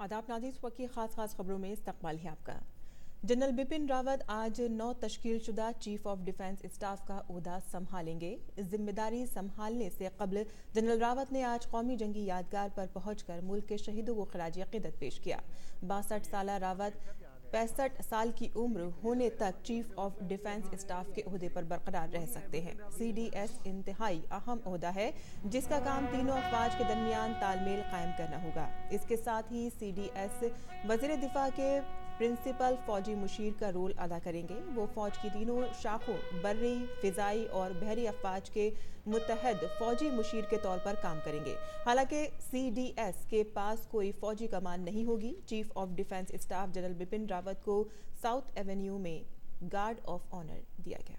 आदाब नाज़रीन, इस वक्त की खास खबरों में इस्तकबाल है आपका। जनरल बिपिन रावत आज 9 तश्कील शुदा चीफ ऑफ डिफेंस स्टाफ का ओहदा संभालेंगे। जिम्मेदारी संभालने से कबल जनरल रावत ने आज कौमी जंगी यादगार पर पहुंचकर मुल्क के शहीदों को खराज अक़ीदत पेश किया। 62 साल रावत 65 साल की उम्र होने तक चीफ ऑफ डिफेंस स्टाफ के ओहदे पर बरकरार रह सकते हैं। CDS इंतहाई अहम ओहदा है जिसका काम तीनों अफवाज के दरमियान तालमेल कायम करना होगा। इसके साथ ही CDS वज़ीर दिफा के प्रिंसिपल फौजी मुशीर का रोल अदा करेंगे। वो फौज की तीनों शाखों बर्री, फिजाई और बहरी अफवाज के मुत्तहद फौजी मुशीर के तौर पर काम करेंगे। हालांकि CDS के पास कोई फौजी कमान नहीं होगी। Chief of defence staff general Bipin Rawat को साउथ एवेन्यू में गार्ड ऑफ ऑनर दिया गया।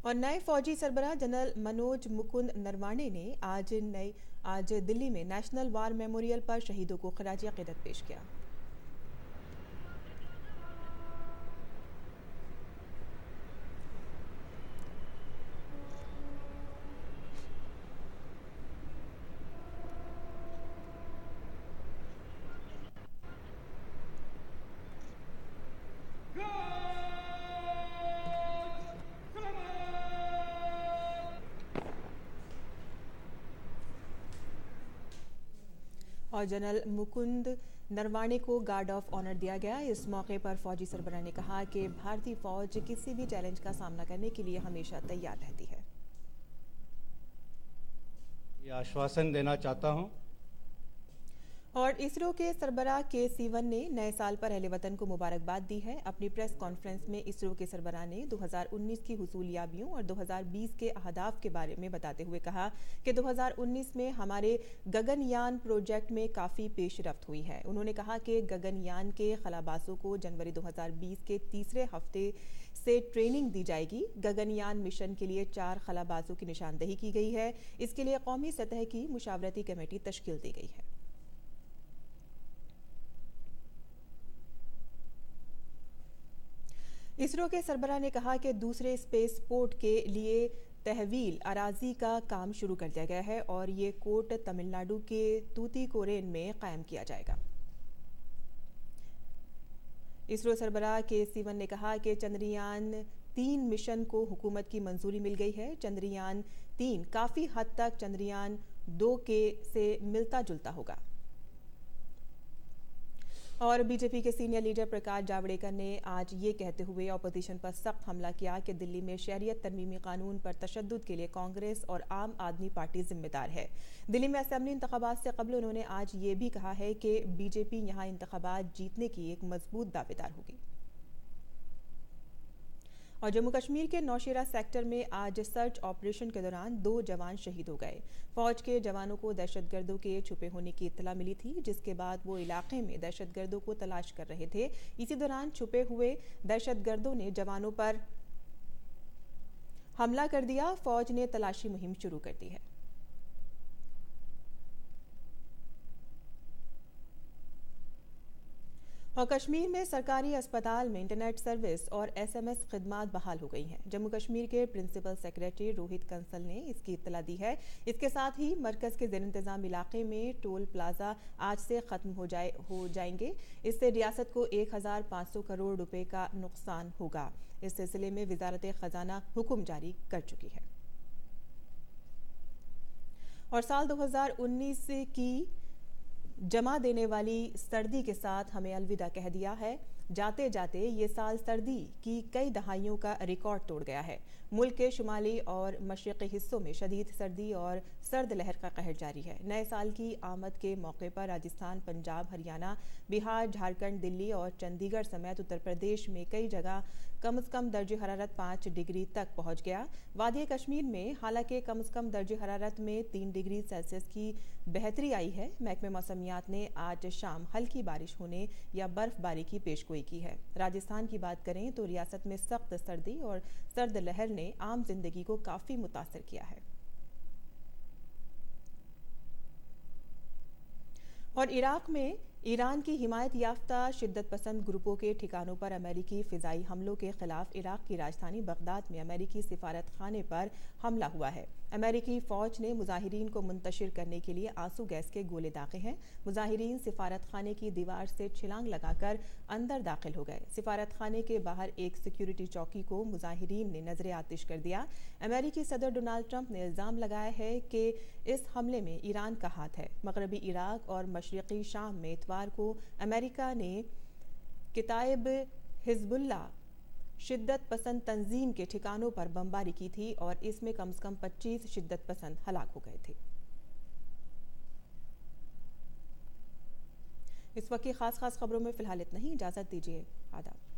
और नए फौजी सरबराह जनरल मनोज मुकुंद नरवाणे ने आज दिल्ली में नेशनल वार मेमोरियल पर शहीदों को खराज अक़ीदत पेश किया। और जनरल मुकुंद नरवाणे को गार्ड ऑफ ऑनर दिया गया। इस मौके पर फौजी सरबराह ने कहा कि भारतीय फौज किसी भी चैलेंज का सामना करने के लिए हमेशा तैयार रहती है। ये आश्वासन देना चाहता हूं। और इसरो के सरबराह के K-Sivan ने नए साल पर अहले वतन को मुबारकबाद दी है। अपनी प्रेस कॉन्फ्रेंस में इसरो के सरबराह ने 2019 की हुसूलियाबियों और 2020 के अहदाफ के बारे में बताते हुए कहा कि 2019 में हमारे गगनयान प्रोजेक्ट में काफ़ी पेशरफ्त हुई है। उन्होंने कहा कि गगनयान के खलाबाजों को जनवरी 2020 के तीसरे हफ्ते से ट्रेनिंग दी जाएगी। गगनयान मिशन के लिए 4 खलाबाजों की निशानदही की गई है। इसके लिए कौमी सतह की मुशावरती कमेटी तश्कील दी गई है। इसरो के सरबराह ने कहा कि दूसरे स्पेस पोर्ट के लिए तहवील अराजी का काम शुरू कर दिया गया है और ये कोर्ट तमिलनाडु के तूतीकोरेन में कायम किया जाएगा। इसरो सरबराह K-Sivan ने कहा कि चंद्रयान 3 मिशन को हुकूमत की मंजूरी मिल गई है। चंद्रयान 3 काफ़ी हद तक चंद्रयान 2 से मिलता जुलता होगा। और बीजेपी के सीनियर लीडर प्रकाश जावड़ेकर ने आज ये कहते हुए अपोजिशन पर सख्त हमला किया कि दिल्ली में शहरियत तरमीमी कानून पर तशद्दुद के लिए कांग्रेस और आम आदमी पार्टी जिम्मेदार है। दिल्ली में असेंबली इंतखाबात से कबल उन्होंने आज ये भी कहा है कि बीजेपी यहाँ इंतखाबात जीतने की एक मजबूत दावेदार होगी। और जम्मू कश्मीर के नौशेरा सेक्टर में आज सर्च ऑपरेशन के दौरान 2 जवान शहीद हो गए। फौज के जवानों को दहशतगर्दों के छुपे होने की इत्तला मिली थी, जिसके बाद वो इलाके में दहशतगर्दों को तलाश कर रहे थे। इसी दौरान छुपे हुए दहशतगर्दों ने जवानों पर हमला कर दिया। फौज ने तलाशी मुहिम शुरू कर दी है। और कश्मीर में सरकारी अस्पताल में इंटरनेट सर्विस और SMS खिदमात बहाल हो गई हैं। जम्मू कश्मीर के प्रिंसिपल सेक्रेटरी रोहित कंसल ने इसकी इत्तला दी है। इसके साथ ही मरकज के ज़ेर इंतज़ाम इलाके में टोल प्लाजा आज से ख़त्म हो जाएंगे। इससे रियासत को 1500 करोड़ रुपए का नुकसान होगा। इस सिलसिले में वजारत ख़जाना हुक्म जारी कर चुकी है। और साल 2019 की जमा देने वाली सर्दी के साथ हमें अलविदा कह दिया है। जाते जाते ये साल सर्दी की कई दहाइयों का रिकॉर्ड तोड़ गया है। मुल्क के शुमाली और मशरक़ी हिस्सों में शदीद सर्दी और सर्द लहर का कहर जारी है। नए साल की आमद के मौके पर राजस्थान, पंजाब, हरियाणा, बिहार, झारखंड, दिल्ली और चंडीगढ़ समेत उत्तर प्रदेश में कई जगह कम से कम दर्ज हरारत 5 डिग्री तक पहुंच गया। वादी कश्मीर में हालांकि कम से कम दर्ज हरारत में 3 डिग्री सेल्सियस की बेहतरी आई है। महकमे मौसमियात ने आज शाम हल्की बारिश होने या बर्फबारी की पेशगोई की है। राजस्थान की बात करें तो रियासत में सख्त सर्दी और सर्द लहर ने आम जिंदगी को काफी मुतासर किया है। और इराक में ईरान की हिमायत याफ्ता शिद्दत पसंद ग्रुपों के ठिकानों पर अमेरिकी फिजाई हमलों के खिलाफ इराक की राजधानी बगदाद में अमेरिकी सिफारत खाने पर हमला हुआ है। امریکی فوج نے مظاہرین کو منتشر کرنے کے لیے آنسو گیس کے گولے داغے ہیں۔ مظاہرین سفارت خانے کی دیوار سے چھلانگ لگا کر اندر داخل ہو گئے۔ سفارت خانے کے باہر ایک سیکیورٹی چوکی کو مظاہرین نے نظر آتش کر دیا۔ امریکی صدر ڈونلڈ ٹرمپ نے الزام لگایا ہے کہ اس حملے میں ایران کا ہاتھ ہے۔ مغربی عراق اور مشرقی شام میں اتوار کو امریکہ نے کتائب حزب اللہ شدت پسند تنظیم کے ٹھکانوں پر بمباری کی تھی اور اس میں کم از کم 25 شدت پسند ہلاک ہو گئے تھے۔ اس وقت کی خاص خبروں میں فی الحال اتنا ہی، اجازت دیجیے، آداب۔